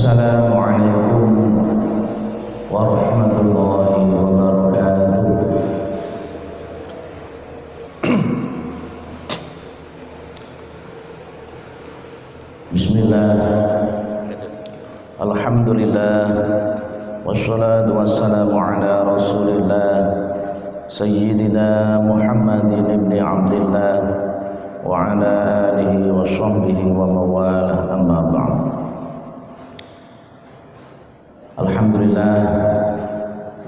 Assalamualaikum warahmatullahi wabarakatuh. Bismillah, alhamdulillah, wassalatu wassalamu ala rasulillah Sayyidina Muhammadin ibn Abdillah wa ala alihi wa sahbihi wa mawalah, amma ba'd. Alhamdulillah,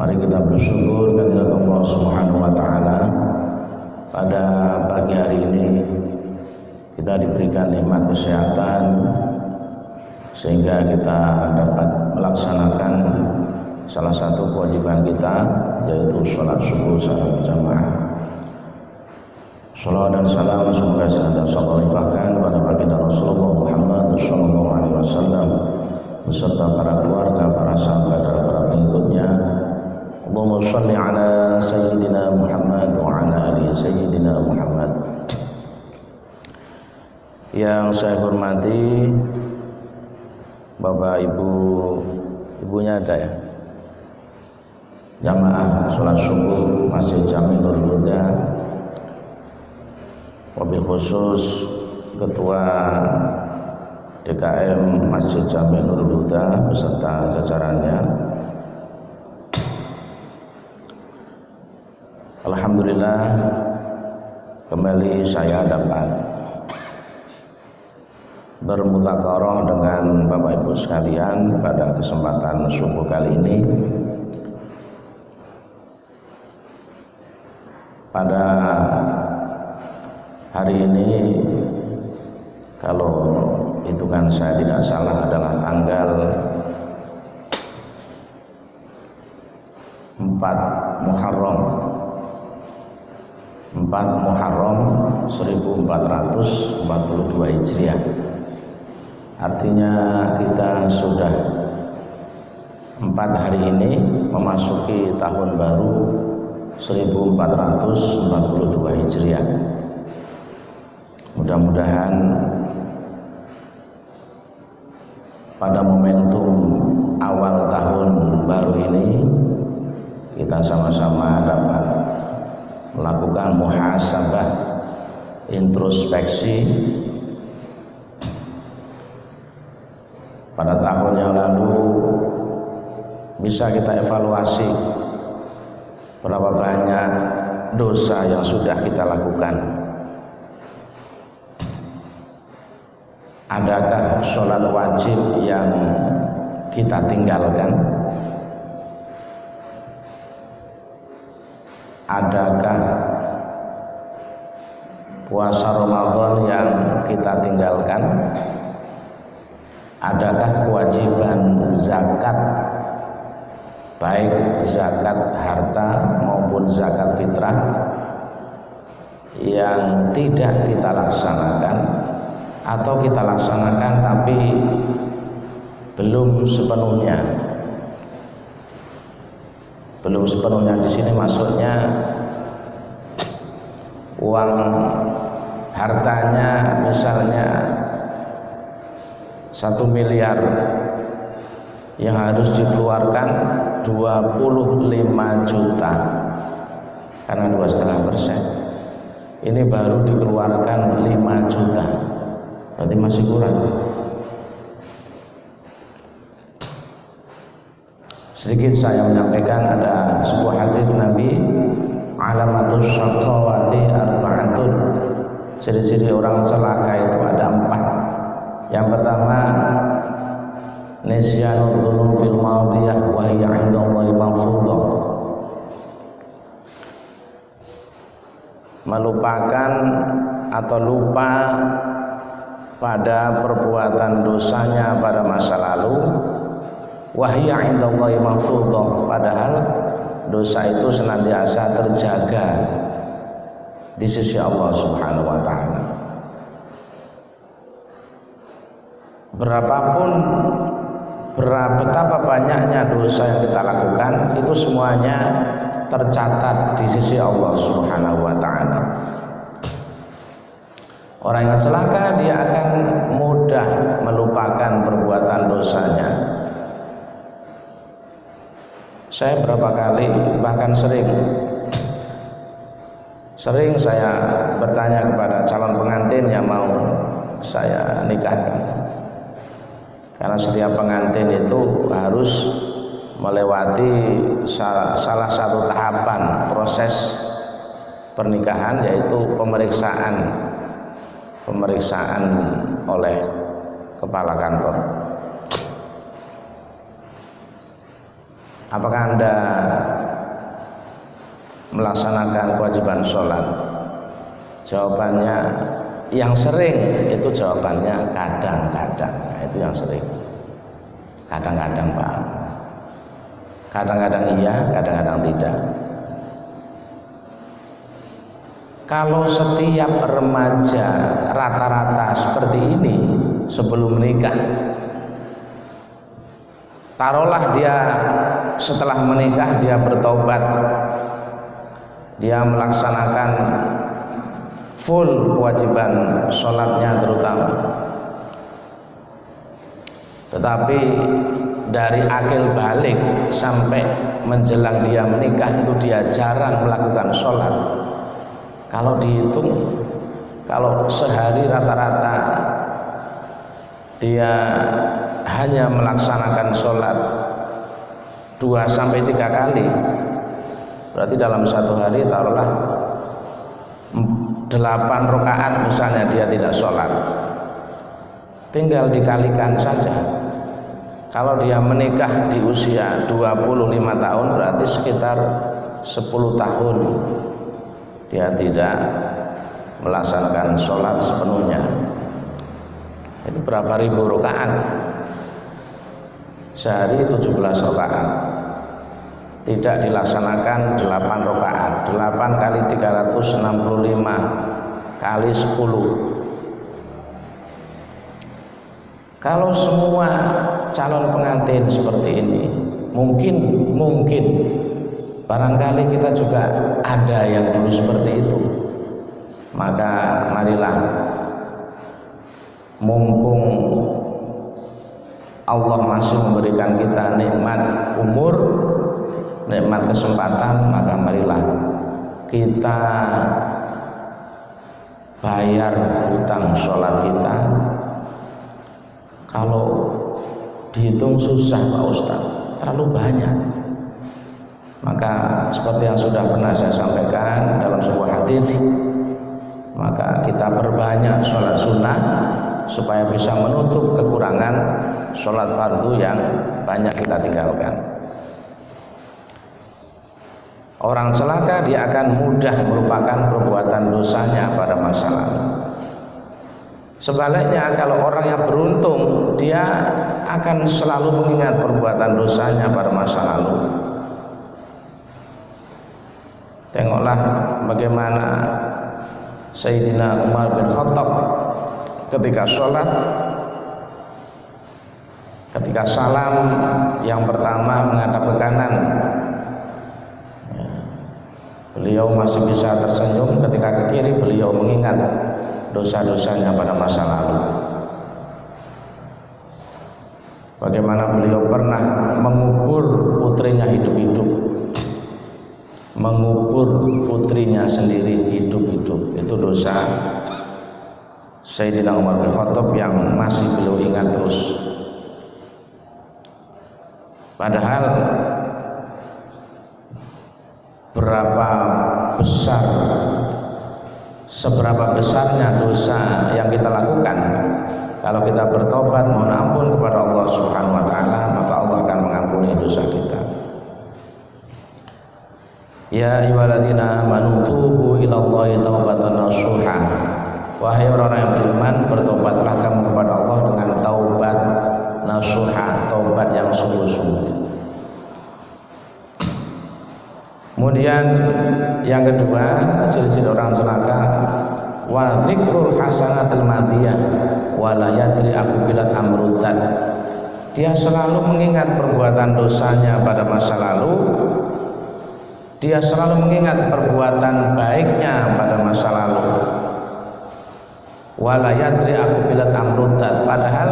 mari kita bersyukur kehadirat Allah Subhanahu wa taala. Pada pagi hari ini kita diberikan nikmat kesehatan sehingga kita dapat melaksanakan salah satu kewajiban kita, yaitu sholat subuh secara berjamaah. Shalawat dan salam semoga senantiasa terlimpahkan kepada baginda Rasulullah Muhammad SAW beserta para keluarga, para sahabat dan para pengikutnya. Allahumma shalli ala Sayyidina Muhammad wa ala ali Sayyidina Muhammad. Yang saya hormati Bapak Ibu, ibunya ada ya? Jamaah sholat subuh Masjid Jami Nurul Huda, wabil khusus Ketua DKM Masjid Jami Nurul Huda beserta jajarannya. Alhamdulillah, kembali saya dapat bermudzakarah dengan Bapak Ibu sekalian pada kesempatan subuh kali ini. Pada hari ini, kalau hitungan saya tidak salah, adalah tanggal 4 Muharram 1442 Hijriah. Artinya kita sudah 4 hari ini memasuki tahun baru 1442 Hijriah. Mudah-mudahan pada momentum awal tahun baru ini kita sama-sama dapat melakukan muhasabah, introspeksi pada tahun yang lalu. Bisa kita evaluasi berapa banyak dosa yang sudah kita lakukan. Adakah sholat wajib yang kita tinggalkan? Adakah puasa Ramadan yang kita tinggalkan? Adakah kewajiban zakat, baik zakat harta maupun zakat fitrah, yang tidak kita laksanakan atau kita laksanakan tapi belum sepenuhnya? Belum sepenuhnya di sini maksudnya uang hartanya misalnya 1 miliar yang harus dikeluarkan 25 juta karena 2,5%. Ini baru dikeluarkan 5 juta, berarti masih kurang. Sedikit saya menyampaikan, ada sebuah hadis Nabi, alamatus syaqawati arba'atun, ciri-ciri orang celaka itu ada 4. Yang pertama, nisyanul dzunubil madiyah wa hiya 'indallahi mahfudhah, melupakan atau lupa pada perbuatan dosanya pada masa lalu. Wa hiya 'indallahi mahfudhah, padahal dosa itu senantiasa terjaga di sisi Allah Subhanahu wa taala. Betapa banyaknya dosa yang kita lakukan, itu semuanya tercatat di sisi Allah Subhanahu wa taala. Orang yang celaka dia akan mudah melupakan perbuatan dosanya. Saya berapa kali, bahkan sering saya bertanya kepada calon pengantin yang mau saya nikahkan. Karena setiap pengantin itu harus melewati salah satu tahapan proses pernikahan, yaitu pemeriksaan oleh kepala kantor. Apakah Anda melaksanakan kewajiban sholat? Jawabannya yang sering itu jawabannya kadang-kadang. Nah, itu yang sering. Kadang-kadang Pak. Kadang-kadang iya, kadang-kadang tidak. Kalau setiap remaja rata-rata seperti ini sebelum menikah, taruhlah dia setelah menikah dia bertobat, dia melaksanakan full kewajiban sholatnya terutama, tetapi dari akil balik sampai menjelang dia menikah itu dia jarang melakukan sholat. Kalau dihitung, kalau sehari rata-rata dia hanya melaksanakan sholat 2-3 kali, berarti dalam satu hari taruhlah 8 rakaat misalnya dia tidak sholat. Tinggal dikalikan saja. Kalau dia menikah di usia 25 tahun, berarti sekitar 10 tahun dia tidak melaksanakan sholat sepenuhnya. Itu berapa ribu rakaat? Sehari 17 rakaat. Tidak dilaksanakan 8 rakaat. 8 kali 365 kali 10. Kalau semua calon pengantin seperti ini, mungkin barangkali kita juga ada yang dulu seperti itu. Maka marilah, mumpung Allah masih memberikan kita nikmat umur, nikmat kesempatan, maka marilah kita bayar hutang sholat kita. Kalau dihitung susah Pak Ustaz, terlalu banyak. Maka seperti yang sudah pernah saya sampaikan dalam sebuah hadis, maka kita perbanyak sholat sunnah supaya bisa menutup kekurangan sholat fardu yang banyak kita tinggalkan. Orang celaka dia akan mudah melupakan perbuatan dosanya pada masa lalu. Sebaliknya kalau orang yang beruntung, dia akan selalu mengingat perbuatan dosanya pada masa lalu. Tengoklah bagaimana Sayyidina Umar bin Khattab ketika sholat, ketika salam yang pertama menghadap ke kanan, beliau masih bisa tersenyum. Ketika ke kiri, beliau mengingat dosa-dosanya pada masa lalu. Bagaimana beliau pernah mengubur putrinya hidup-hidup, mengubur putrinya sendiri hidup-hidup. Itu dosa Sayyidina Umar bin Khattab yang masih beliau ingat terus. Padahal seberapa besarnya dosa yang kita lakukan, kalau kita bertobat mohon ampun kepada Allah Subhanahu wa taala, maka Allah akan mengampuni dosa kita. Ya ayyuhalladzina amanu tubu ilallahi taubatan nasuha. Wahai orang yang beriman, bertobatlah kamu kepada Allah dengan taubat nasuha, taubat yang sungguh-sungguh. Kemudian yang kedua, ciri-ciri orang celaka, wa dzikrul hasanatil madiyah wa la yadri aqbilat amrudan. Dia selalu mengingat perbuatan dosanya pada masa lalu. Dia selalu mengingat perbuatan baiknya pada masa lalu. wala yadri aqbilat amrutat, padahal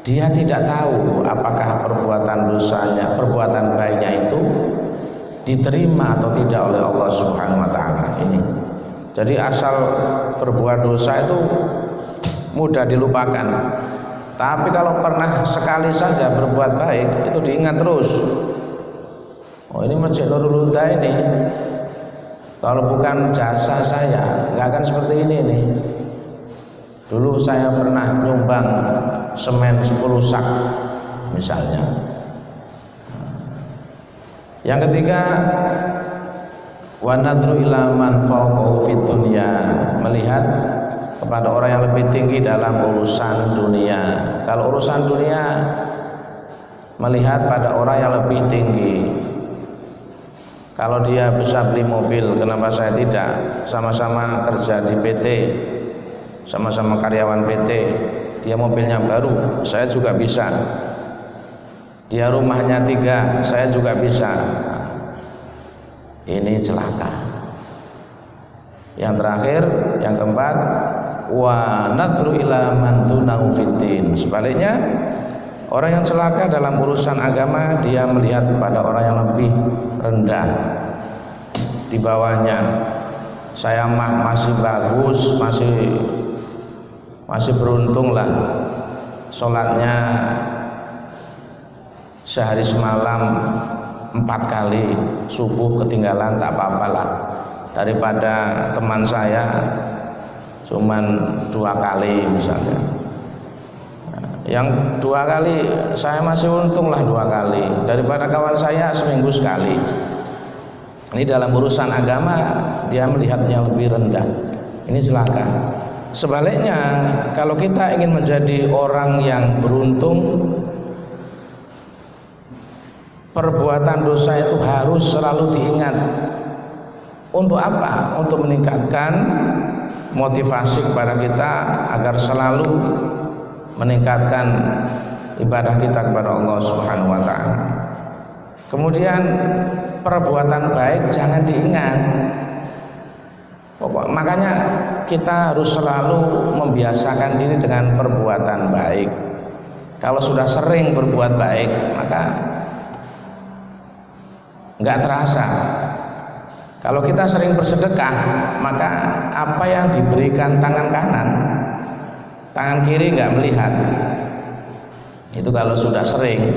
dia tidak tahu apakah perbuatan dosanya, perbuatan baiknya itu diterima atau tidak oleh Allah Subhanahu wa taala. Ini. Jadi asal berbuat dosa itu mudah dilupakan. Tapi kalau pernah sekali saja berbuat baik itu diingat terus. Oh, ini Masjid Nurul Huda ini kalau bukan jasa saya nggak akan seperti ini nih. Dulu saya pernah nyumbang semen 10 sak misalnya. Yang ketiga, wa nadru ila man fawqahu fid dunya, melihat kepada orang yang lebih tinggi dalam urusan dunia. Kalau urusan dunia, melihat pada orang yang lebih tinggi. Kalau dia bisa beli mobil, kenapa saya tidak? Sama-sama kerja di PT, sama-sama karyawan PT. Dia mobilnya baru, saya juga bisa. Dia rumahnya 3, saya juga bisa. Ini celaka. Yang terakhir, yang keempat, wa nadru ila man tunahu fiddin. Sebaliknya, orang yang celaka dalam urusan agama, dia melihat kepada orang yang lebih rendah di bawahnya. Saya masih bagus, masih beruntung lah, sholatnya sehari semalam 4 kali, subuh ketinggalan tak apa-apalah, daripada teman saya cuman 2 kali misalnya. Yang 2 kali saya masih untung lah, 2 kali, daripada kawan saya seminggu sekali. Ini dalam urusan agama dia melihatnya lebih rendah. Ini celaka. Sebaliknya, kalau kita ingin menjadi orang yang beruntung, perbuatan dosa itu harus selalu diingat. Untuk apa? Untuk meningkatkan motivasi kepada kita agar selalu meningkatkan ibadah kita kepada Allah Subhanahu wa taala. Kemudian perbuatan baik jangan diingat. Makanya kita harus selalu membiasakan diri dengan perbuatan baik. Kalau sudah sering berbuat baik, maka nggak terasa. Kalau kita sering bersedekah, maka apa yang diberikan tangan kanan, tangan kiri nggak melihat. Itu kalau sudah sering.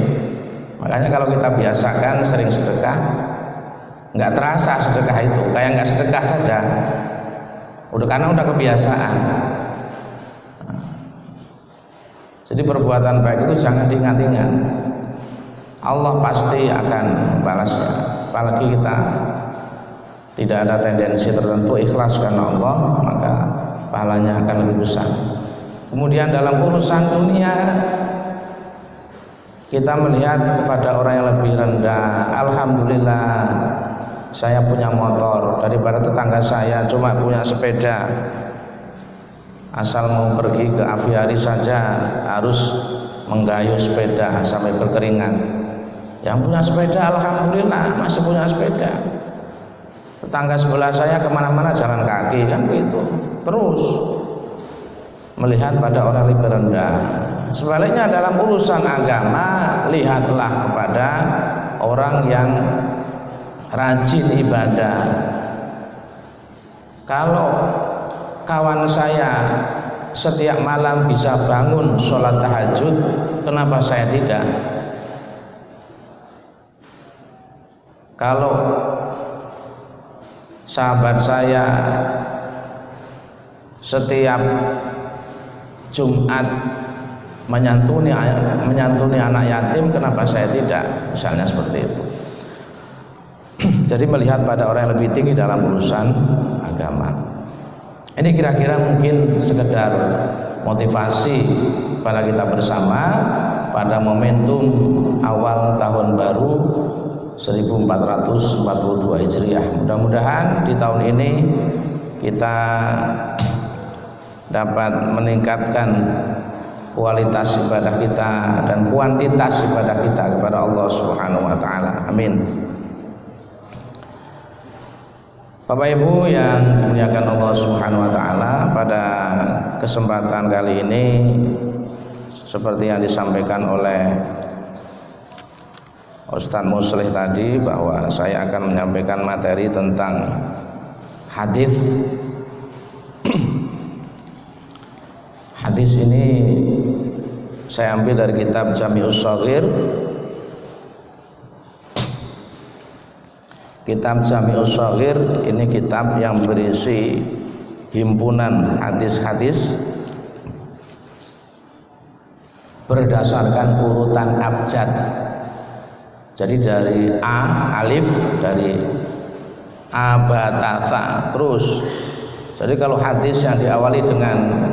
Makanya kalau kita biasakan sering sedekah, nggak terasa sedekah itu, kayak nggak sedekah saja. Karena udah kebiasaan. Jadi perbuatan baik itu jangan diingat-ingat. Allah pasti akan membalasnya. Apalagi kita tidak ada tendensi tertentu, ikhlas karena Allah, maka pahalanya akan lebih besar. Kemudian dalam urusan dunia, kita melihat kepada orang yang lebih rendah. Alhamdulillah, saya punya motor, daripada tetangga saya cuma punya sepeda. Asal mau pergi ke aviari saja harus menggayuh sepeda sampai berkeringat. Yang punya sepeda alhamdulillah masih punya sepeda. Tetangga sebelah saya kemana-mana jalan kaki, kan begitu. Terus melihat pada orang lebih rendah. Sebaliknya dalam urusan agama, lihatlah kepada orang yang rajin ibadah. Kalau kawan saya setiap malam bisa bangun sholat tahajud, kenapa saya tidak? Kalau sahabat saya setiap Jumat menyantuni anak yatim, kenapa saya tidak? Misalnya seperti itu. Jadi melihat pada orang yang lebih tinggi dalam urusan agama. Ini kira-kira mungkin sekedar motivasi pada kita bersama pada momentum awal tahun baru 1442 Hijriah. Mudah-mudahan di tahun ini kita dapat meningkatkan kualitas ibadah kita dan kuantitas ibadah kita kepada Allah Subhanahu wa taala. Amin. Bapak Ibu yang dimuliakan Allah Subhanahu wa taala, pada kesempatan kali ini seperti yang disampaikan oleh Ustadz Muslih tadi, bahwa saya akan menyampaikan materi tentang hadis. Hadis ini saya ambil dari kitab Jami'us Shaghir. Kitab Jami'us Shaghir ini kitab yang berisi himpunan hadis-hadis berdasarkan urutan abjad. Jadi dari A, alif, dari abatasa terus. Jadi kalau hadis yang diawali dengan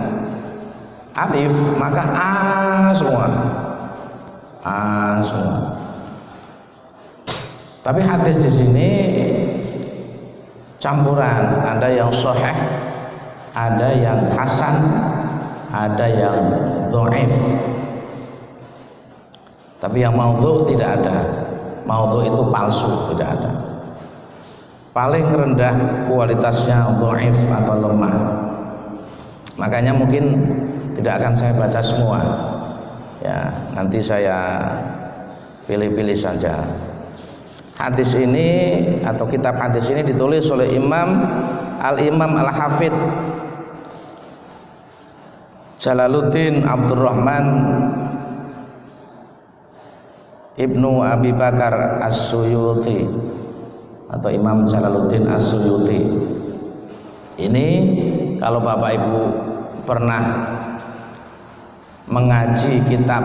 alif maka A semua. A semua. Tapi hadis di sini campuran, ada yang sahih, ada yang hasan, ada yang dhaif. Tapi yang maudhu tidak ada. Maudhu itu palsu, tidak ada. Paling rendah kualitasnya dhaif atau lemah. Makanya mungkin tidak akan saya baca semua. Ya, nanti saya pilih-pilih saja. Hadis ini atau kitab hadis ini ditulis oleh Imam Al-Hafidh Jalaluddin Abdurrahman Ibnu Abi Bakar As-Suyuti atau Imam Jalaluddin As-Suyuti. Ini kalau Bapak Ibu pernah mengaji kitab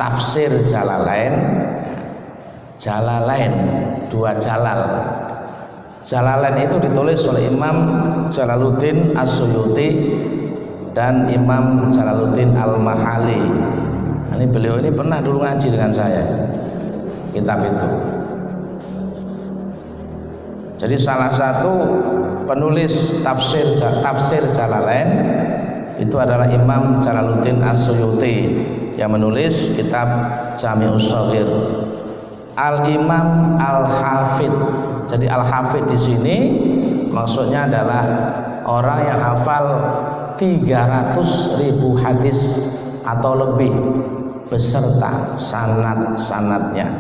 tafsir Jalalain, dua Jalal. Jalalain itu ditulis oleh Imam Jalaluddin As-Suyuti dan Imam Jalaluddin Al-Mahali. Ini beliau ini pernah dulu ngaji dengan saya kitab itu. Jadi salah satu penulis tafsir Jalalain itu adalah Imam Jalaluddin As-Suyuti yang menulis kitab Jami'us Shaghir. Al-Imam Al-Hafidh. Jadi Al-Hafidh di sini maksudnya adalah orang yang hafal 300.000 hadis atau lebih beserta sanad-sanadnya.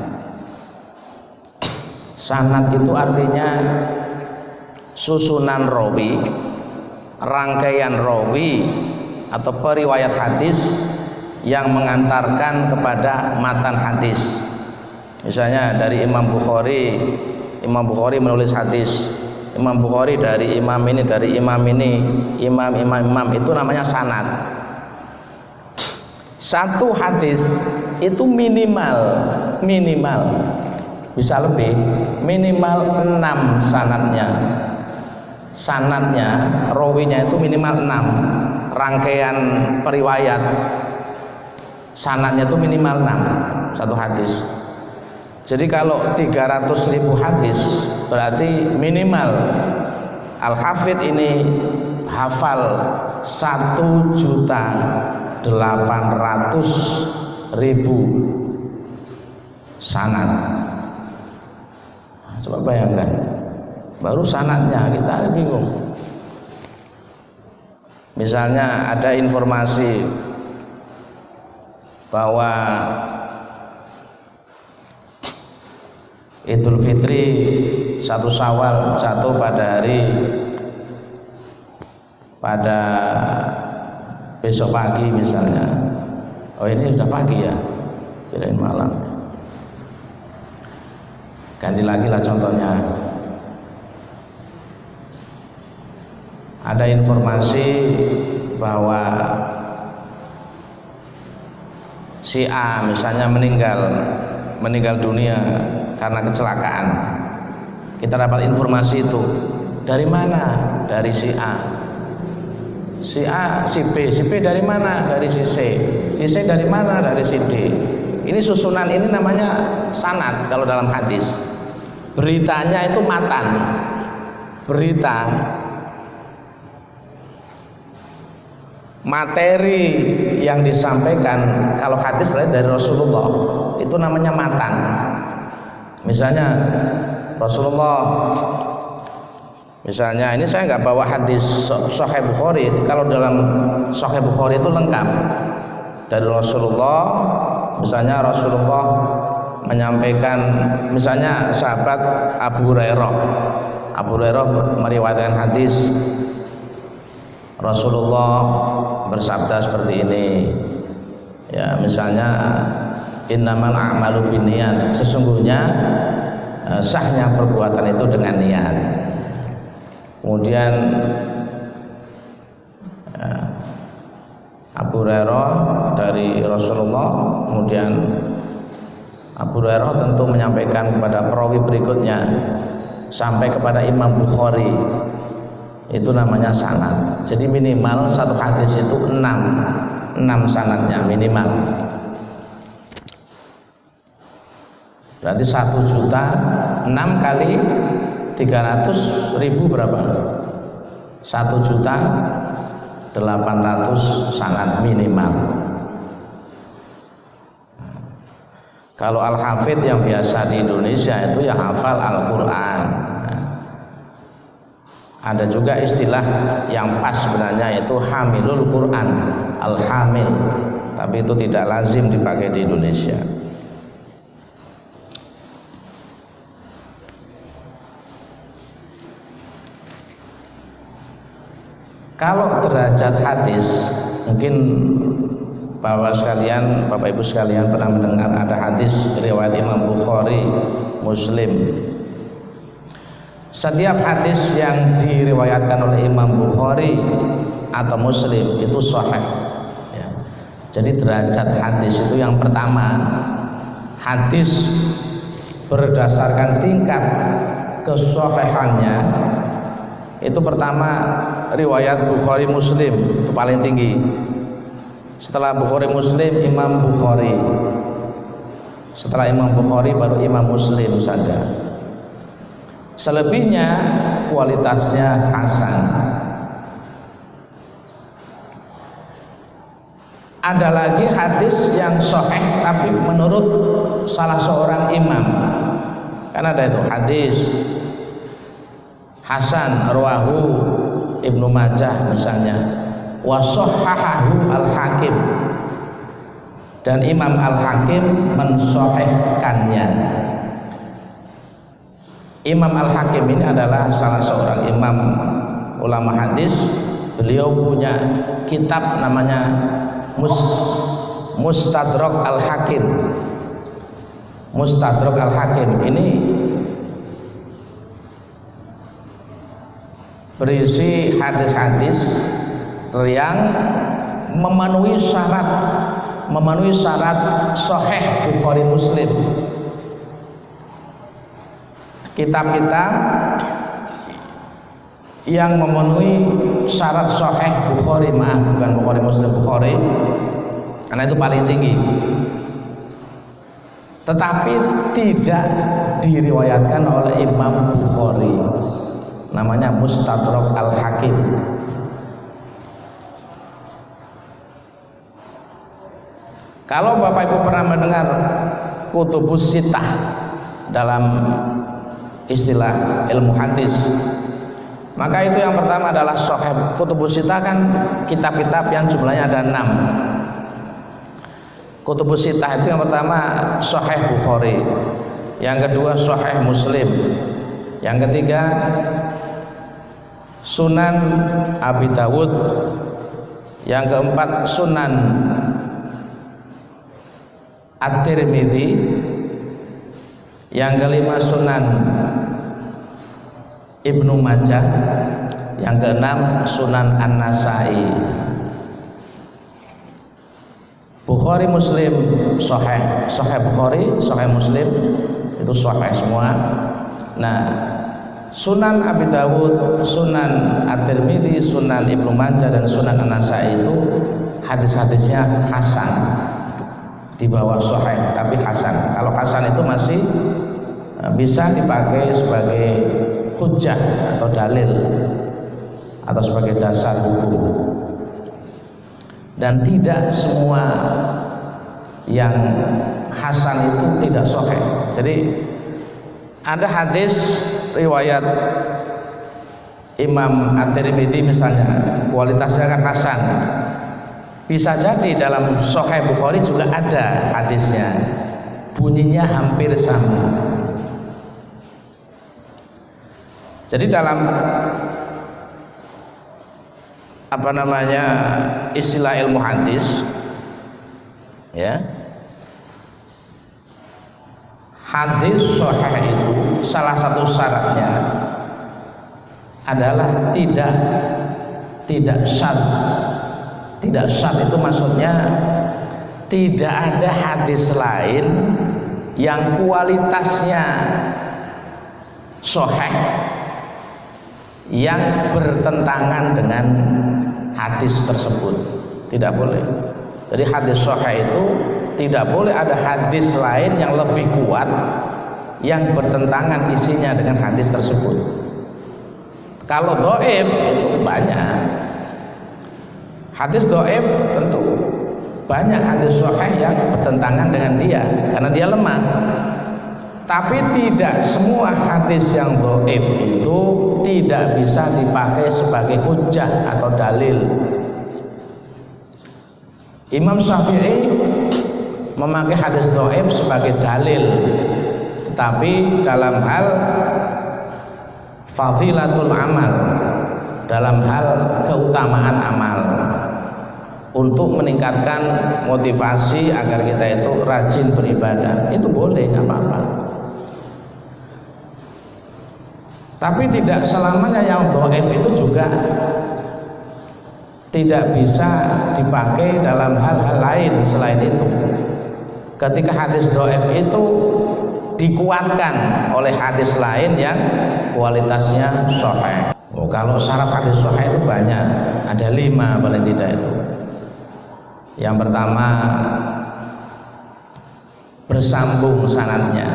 Sanad itu artinya susunan rawi, rangkaian rawi atau periwayat hadis yang mengantarkan kepada matan hadis. Misalnya dari Imam Bukhari menulis hadis, Imam Bukhari dari imam ini, dari imam ini, imam itu namanya sanad. Satu hadis itu minimal bisa lebih, minimal 6 sanadnya, rawinya itu minimal 6, rangkaian periwayat sanadnya itu minimal 6 satu hadis. Jadi kalau 300.000 hadis berarti minimal Al-Hafidh ini hafal 1.800.000 sanad. Coba bayangkan, baru sanadnya kita bingung. Misalnya ada informasi bahwa Idul Fitri 1 Syawal jatuh pada besok pagi misalnya. Oh, ini sudah pagi ya, kirain malam. Ganti lagi lah contohnya. Ada informasi bahwa si A misalnya meninggal dunia karena kecelakaan. Kita dapat informasi itu dari mana? Dari si A. Si A, si B dari mana? Dari si C. Si C dari mana? Dari si D. Ini susunan ini namanya sanad kalau dalam hadis. Beritanya itu matan. Berita, materi yang disampaikan kalau hadis berarti dari Rasulullah, itu namanya matan. Misalnya Rasulullah Misalnya ini saya nggak bawa hadis Sahih Bukhari. Kalau dalam Sahih Bukhari itu lengkap dari Rasulullah. Misalnya Rasulullah menyampaikan, misalnya sahabat Abu Hurairah meriwayatkan hadis Rasulullah bersabda seperti ini. Ya, misalnya innamal a'malu binniyat, sesungguhnya sahnya perbuatan itu dengan niat. Kemudian Abu Hurairah dari Rasulullah, kemudian Abu Hurairah tentu menyampaikan kepada perawi berikutnya sampai kepada Imam Bukhari, itu namanya sanad. Jadi minimal satu hadis itu 6 sanadnya minimal. Berarti 1 juta 6 kali 300.000 berapa? 1 juta 800 sanad minimal. Kalau Al-Hafidh yang biasa di Indonesia itu ya hafal Al-Quran. Ada juga istilah yang pas sebenarnya, itu hamilul Quran, al-hamil, tapi itu tidak lazim dipakai di Indonesia. Kalau derajat hadis, mungkin Bapak Ibu sekalian pernah mendengar ada hadis riwayat Imam Bukhari, Muslim. Setiap hadis yang diriwayatkan oleh Imam Bukhari atau Muslim itu sahih. Ya. Jadi derajat hadis itu yang pertama, hadis berdasarkan tingkat kesahihannya itu pertama riwayat Bukhari Muslim itu paling tinggi. Setelah Bukhari Muslim Imam Bukhari, setelah Imam Bukhari baru Imam Muslim saja. Selebihnya kualitasnya hasan. Ada lagi hadis yang sahih tapi menurut salah seorang imam. Kan ada itu hadis hasan rawahu Ibnu Majah misalnya, wa shahhahahu Al-Hakim, dan Imam Al-Hakim mensahihkannya. Imam Al-Hakim ini adalah salah seorang imam ulama hadis. Beliau punya kitab namanya Mustadrak Al-Hakim. Mustadrak Al-Hakim ini berisi hadis-hadis yang memenuhi syarat sahih Bukhari Muslim. Kitab-kitab yang memenuhi syarat sahih Bukhari, bukan Bukhari Muslim, Bukhari, karena itu paling tinggi, tetapi tidak diriwayatkan oleh Imam Bukhari, namanya Mustadrak Al-Hakim. Kalau Bapak Ibu pernah mendengar Kutubus Sittah dalam istilah ilmu hadis, maka itu yang pertama adalah Sahih. Kutubus Sittah kan kitab-kitab yang jumlahnya ada 6. Kutubus Sittah itu yang pertama Sahih Bukhari, yang kedua Sahih Muslim, yang ketiga Sunan Abi Dawud, yang keempat Sunan At-Tirmidzi, yang kelima Sunan Ibnu Majah, yang keenam Sunan An-Nasai. Bukhari Muslim sahih, Sahih Bukhari, Sahih Muslim itu sahih semua. Nah, Sunan Abi Dawud, Sunan At-Tirmidzi, Sunan Ibnu Majah dan Sunan An-Nasai itu hadis-hadisnya hasan, di bawah sahih tapi hasan. Kalau hasan itu masih bisa dipakai sebagai hujjah atau dalil atau sebagai dasar hukum. Dan tidak semua yang hasan itu tidak sahih. Jadi ada hadis riwayat Imam At-Tirmidzi misalnya kualitasnya kan hasan, bisa jadi dalam Sahih Bukhari juga ada hadisnya, bunyinya hampir sama. Jadi dalam istilah ilmu hadis, ya, hadis sahih itu salah satu syaratnya adalah tidak syadz. Tidak syadz itu maksudnya tidak ada hadis lain yang kualitasnya sahih yang bertentangan dengan hadis tersebut. Tidak boleh. Jadi hadis sahih itu tidak boleh ada hadis lain yang lebih kuat yang bertentangan isinya dengan hadis tersebut. Kalau dhaif itu banyak hadis dhaif, tentu banyak hadis sahih yang bertentangan dengan dia karena dia lemah. Tapi tidak semua hadis yang dhaif itu tidak bisa dipakai sebagai hujjah atau dalil. Imam Syafi'i memakai hadis dhaif sebagai dalil, tetapi dalam hal fadilatul amal, dalam hal keutamaan amal, untuk meningkatkan motivasi agar kita itu rajin beribadah, itu boleh, nggak apa-apa. Tapi tidak selamanya yang dhaif itu juga tidak bisa dipakai dalam hal-hal lain selain itu. Ketika hadis dhaif itu dikuatkan oleh hadis lain yang kualitasnya sahih. Kalau syarat hadis sahih itu banyak, ada 5 paling tidak itu. Yang pertama, bersambung sanadnya.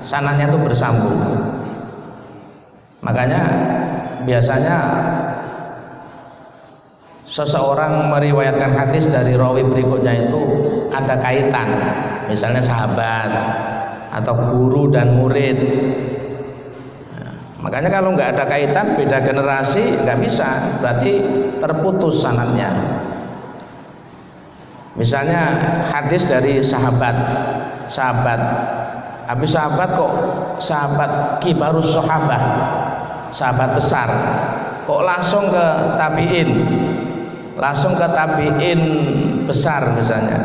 Sanadnya itu bersambung. Makanya biasanya seseorang meriwayatkan hadis dari rawi berikutnya itu ada kaitan, misalnya sahabat atau guru dan murid. Nah, makanya kalau nggak ada kaitan, beda generasi, nggak bisa, berarti terputus sanadnya. Misalnya hadis dari sahabat, habis sahabat kok sahabat kibarus sahabah, sahabat besar, kok langsung ke tabiin besar misalnya,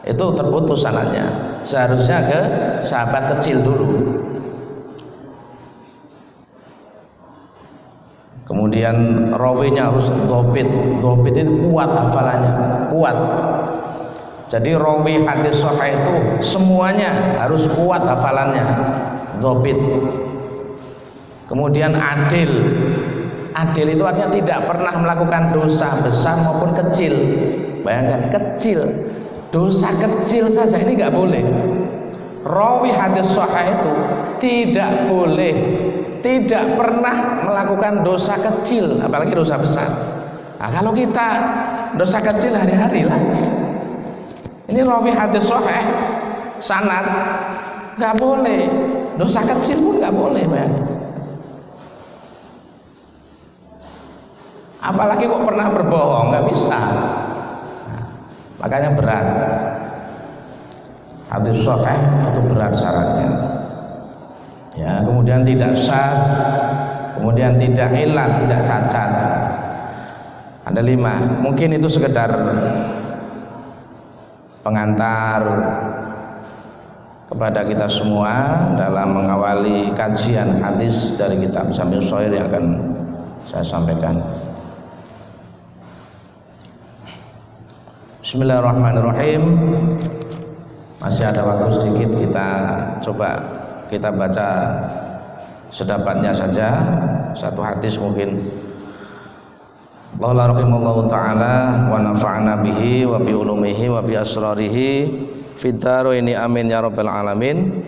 itu terputus sanadnya. Seharusnya ke sahabat kecil dulu. Kemudian rawinya harus dhobit itu kuat hafalannya, kuat. Jadi rawi hadis sahih itu semuanya harus kuat hafalannya, dhobit. Kemudian adil itu artinya tidak pernah melakukan dosa besar maupun kecil. Bayangkan, kecil, dosa kecil saja ini nggak boleh. Rawi hadis sahih itu tidak boleh, tidak pernah melakukan dosa kecil, apalagi dosa besar. Nah, kalau kita dosa kecil hari-hari lah, ini rawi hadis sahih sanad nggak boleh, dosa kecil pun nggak boleh, bayangkan. Apalagi kok pernah berbohong, nggak bisa. Nah, makanya berat. Hadis sahih itu berat syaratnya. Ya, kemudian tidak syadz, kemudian tidak ilat, tidak cacat. Ada 5. Mungkin itu sekedar pengantar kepada kita semua dalam mengawali kajian hadis dari kitab Syamil Shair yang akan saya sampaikan. Bismillahirrahmanirrahim. Masih ada waktu sedikit, kita baca sedapatnya saja satu hadis mungkin. Allah rahimallahu ta'ala wa nafa'na bihi wa bi ulumihi wa bi asrarihi fid dharaini amin ya rabbal alamin.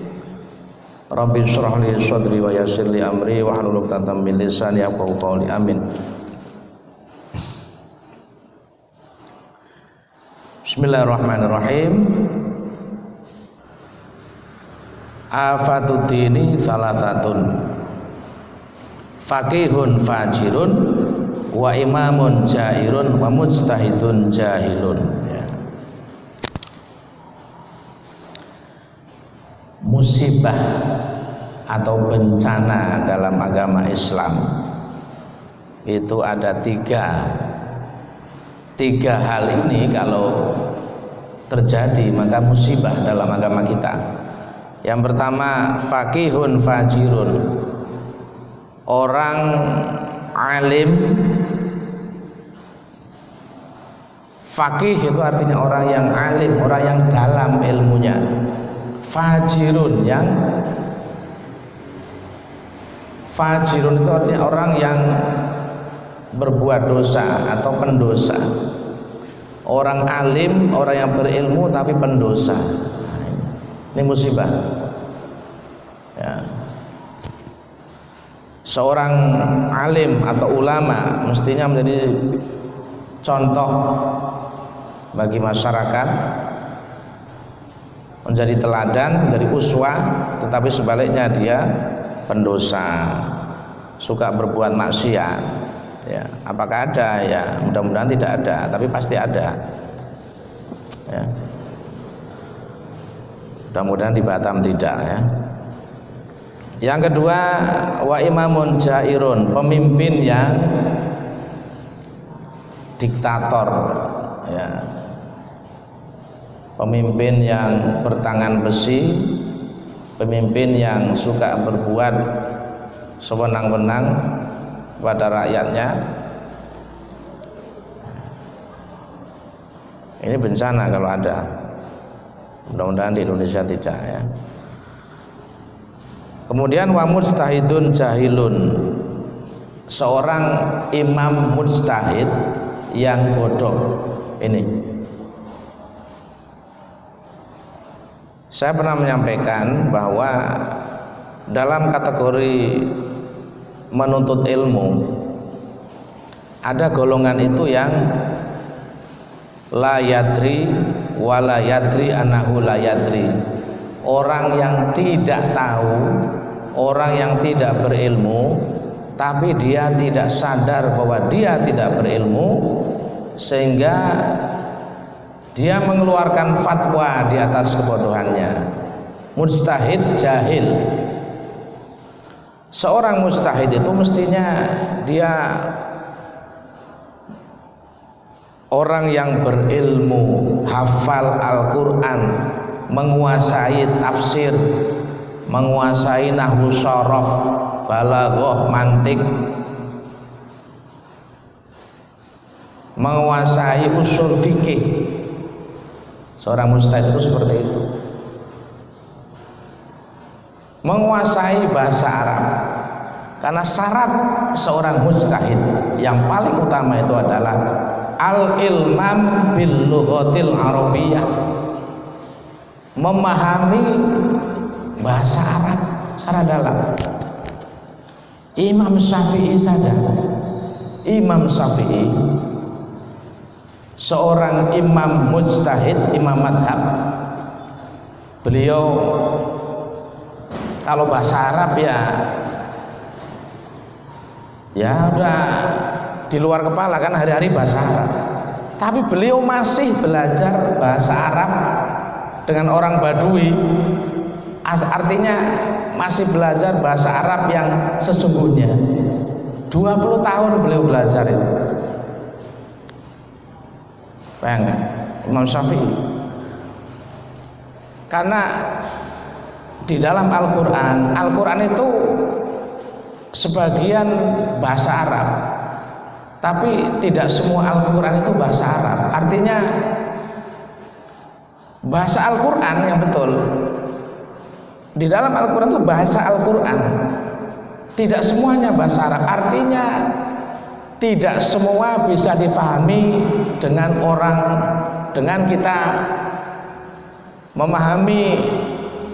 Rabbi shrah li sadri wa yassir li amri wa hlul 'uqdatam min lisani yafqahu qawli amin. Bismillahirrahmanirrahim. Afatuddini salasatun. faqihun fajirun wa imamun jairun wa mujtahidun jahilun. Ya. Musibah atau bencana dalam agama Islam itu ada tiga hal ini. Kalau terjadi maka musibah dalam agama kita. Yang pertama, faqihun fajirun, orang alim. Faqih itu artinya orang yang alim, orang yang dalam ilmunya. Fajirun itu artinya orang yang berbuat dosa atau pendosa. Orang alim, orang yang berilmu tapi pendosa. Ini musibah. Ya. Seorang alim atau ulama mestinya menjadi contoh bagi masyarakat, menjadi teladan, menjadi uswah, tetapi sebaliknya dia pendosa, suka berbuat maksiat. Ya, apakah ada? Ya, mudah-mudahan tidak ada, tapi pasti ada. Ya. Mudah-mudahan di Batam tidak, ya. Yang kedua, wa imamun jairun, pemimpin yang diktator, ya. Pemimpin yang bertangan besi, pemimpin yang suka berbuat sewenang-wenang pada rakyatnya. Ini bencana kalau ada. Mudah-mudahan di Indonesia tidak, ya. Kemudian wa mujtahidun jahilun, seorang imam mujtahid yang bodoh. Ini saya pernah menyampaikan bahwa dalam kategori menuntut ilmu ada golongan itu yang la yadri wa la yadri annahu la yadri, orang yang tidak tahu, orang yang tidak berilmu tapi dia tidak sadar bahwa dia tidak berilmu, sehingga dia mengeluarkan fatwa di atas kebodohannya. Mujtahid jahil. Seorang mujtahid itu mestinya dia orang yang berilmu, hafal Al-Quran, menguasai tafsir, menguasai nahwu sharaf, balaghah, mantik, menguasai usul fikih. Seorang mujtahid itu seperti itu. Menguasai bahasa Arab, karena syarat seorang mujtahid yang paling utama itu adalah al-ilmam bil lughatil arabiyyah, memahami bahasa Arab secara dalam. Imam Syafi'i saja, Imam Syafi'i seorang imam mujtahid, imam madhab, beliau kalau bahasa Arab ya udah di luar kepala kan, hari-hari bahasa Arab. Tapi beliau masih belajar bahasa Arab dengan orang Badui, artinya masih belajar bahasa Arab yang sesungguhnya. 20 tahun beliau belajar itu. Bayangkan Imam Syafi'i. Karena di dalam Al-Quran, Al-Quran itu sebagian bahasa Arab, tapi tidak semua Al-Quran itu bahasa Arab. Artinya bahasa Al-Quran yang betul di dalam Al-Quran itu bahasa Al-Quran, tidak semuanya bahasa Arab. Artinya tidak semua bisa difahami dengan kita memahami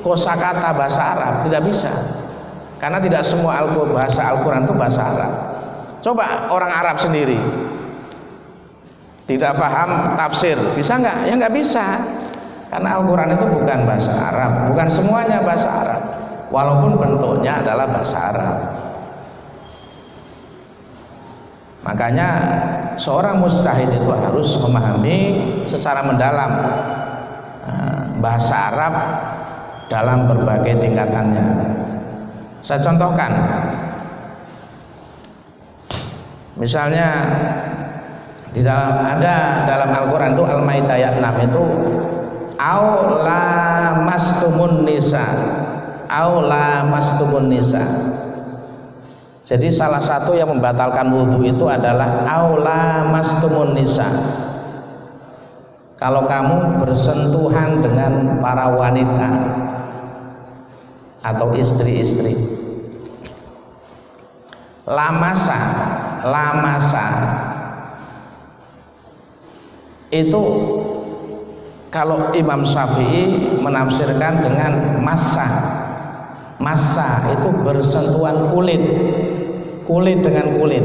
kosakata bahasa Arab, tidak bisa, karena tidak semua bahasa Al-Quran itu bahasa Arab. Coba orang Arab sendiri tidak paham tafsir, bisa nggak? Ya nggak bisa, karena Al-Quran itu bukan bahasa Arab, bukan semuanya bahasa Arab, walaupun bentuknya adalah bahasa Arab. Makanya seorang mujtahid itu harus memahami secara mendalam bahasa Arab dalam berbagai tingkatannya. Saya contohkan, misalnya dalam Al-Quran itu Al-Maidah ayat 6 itu aula mastumun nisa. Jadi salah satu yang membatalkan wudhu itu adalah aula mastumun nisa. Kalau kamu bersentuhan dengan para wanita atau istri-istri. Lamasa itu kalau Imam Syafi'i menafsirkan dengan massa itu bersentuhan kulit dengan kulit,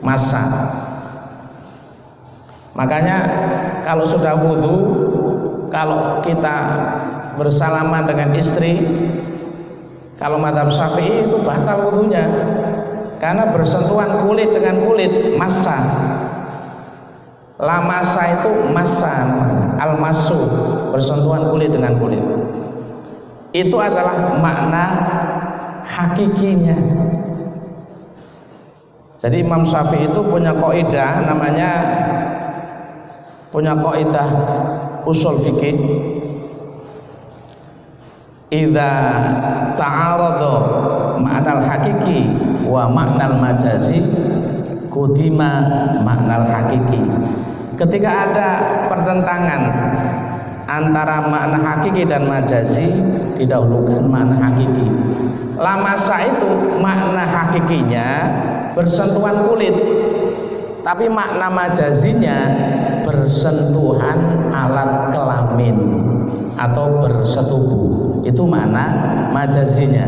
massa. Makanya kalau sudah wudhu, kalau kita bersalaman dengan istri, kalau mazhab Syafi'i itu batal wudhunya karena bersentuhan kulit dengan kulit, massa. Lamasa itu massa, al-masu, bersentuhan kulit dengan kulit. Itu adalah makna hakikinya. Jadi Imam Syafi'i itu punya kaidah usul fikih. Idza ta'arada ma'nal hakiki wa ma'nal majazi kudima ma'nal hakiki. Ketika ada pertentangan antara makna hakiki dan majazi, didahulukan makna hakiki. Lamasa itu makna hakikinya bersentuhan kulit, tapi makna majazinya bersentuhan alat kelamin atau bersetubuh. Itu makna majazinya.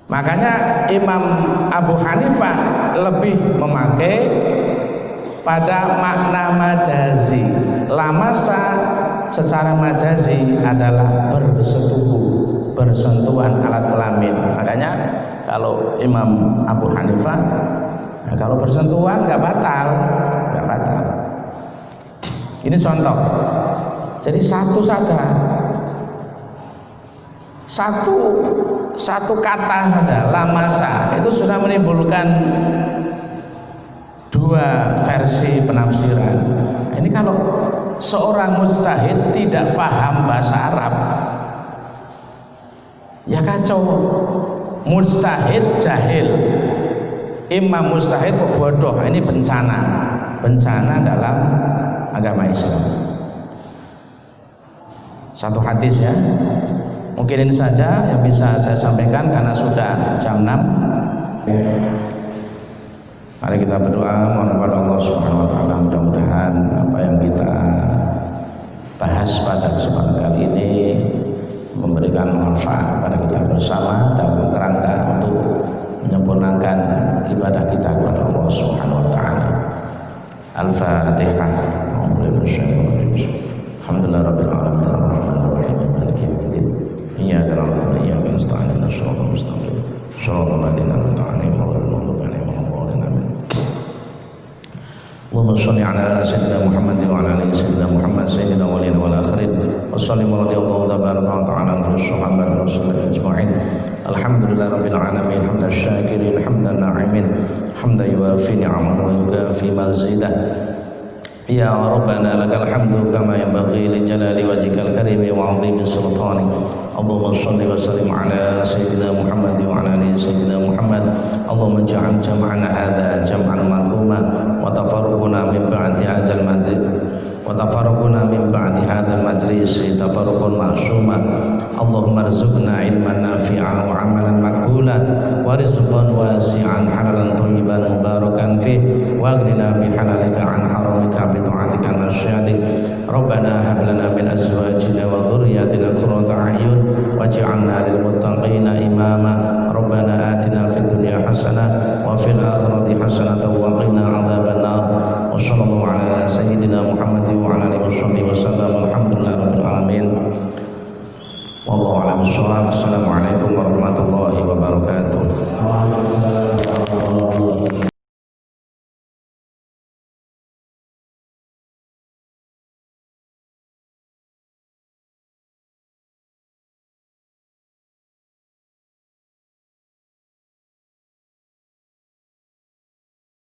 Makanya Imam Abu Hanifah lebih memakai pada makna majazi. Lamasa secara majazi adalah bersetubuh, bersentuhan alat kelamin. Makanya kalau Imam Abu Hanifah, kalau bersentuhan nggak batal. Ini contoh. Jadi satu saja, satu kata saja, lamasa itu sudah menimbulkan dua versi penafsiran. Ini kalau seorang mujtahid tidak paham bahasa Arab, ya kacau. Mujtahid jahil, imam mujtahid kok bodoh. Ini bencana dalam agama Islam. Satu hadis ya. Mungkin ini saja yang bisa saya sampaikan karena sudah jam 6. Mari kita berdoa, mohon kepada Allah Subhanahu wa taala, mudah-mudahan apa yang kita bahas pada kesempatan kali ini memberikan manfaat pada kita bersama dalam kerangka untuk menyempurnakan ibadah kita kepada Allah Subhanahu wa taala. Al-Fatihah. Alhamdulillah rabbil alamin arrahmanir rahim maliki yaumiddin. Iyyaka na'budu wa iyyaka nasta'in ihdinas siratal mustaqim. Shiratal ladzina an'amta 'alaihim ghairil maghdubi 'alaihim waladdallin. Amin. Allahumma shalli 'ala sayyidina Muhammad wa 'ala ali sayyidina Muhammad sayyidina awwalin wal akhirin. Wassallim radhiyallahu tabaraka wa ta'ala an sahabati rasulillah ajma'in. Alhamdulillah rabbil alamin hamdan syakirin hamdan na'imin hamdan yuwafi ni'amahu wa yukafi mazidah. Ya Rabbana lakal hamdu kama yanbaghi li jalali wajhikal karim wa 'azimi sultanik. Allahumma shalli wa sallim ala sayyidina Muhammad wa ala ali sayyidina Muhammad. Allahumma ij'al jam'ana hadza jam'an marhuma wa tafarruquna min ba'di hadzal majlis wa tafarruquna min ba'di hadzal majlis tafarruqan ma'suma. Allahumma arzuqna ilman nafi'an wa 'amalan maqbulan wa rizqan wasi'an halalan thayyiban mubarakan fih wa aghnina bi halalika an haramika bi ta'atika nasyadik. Rabbana hab lana min azwajina wa dhurriyyatina qurrata a'yun waj'alna lil muttaqina imama. Rabbana atina fid dunya hasanah wa fil akhirati hasanah wa qina adzaban nar. Wa sallallahu ala sayyidina Muhammad wa ala alihi wasallam. Alhamdulillah rabbil alamin. Wallahu a'lam bishawab. Assalamualaikum warahmatullahi wabarakatuh.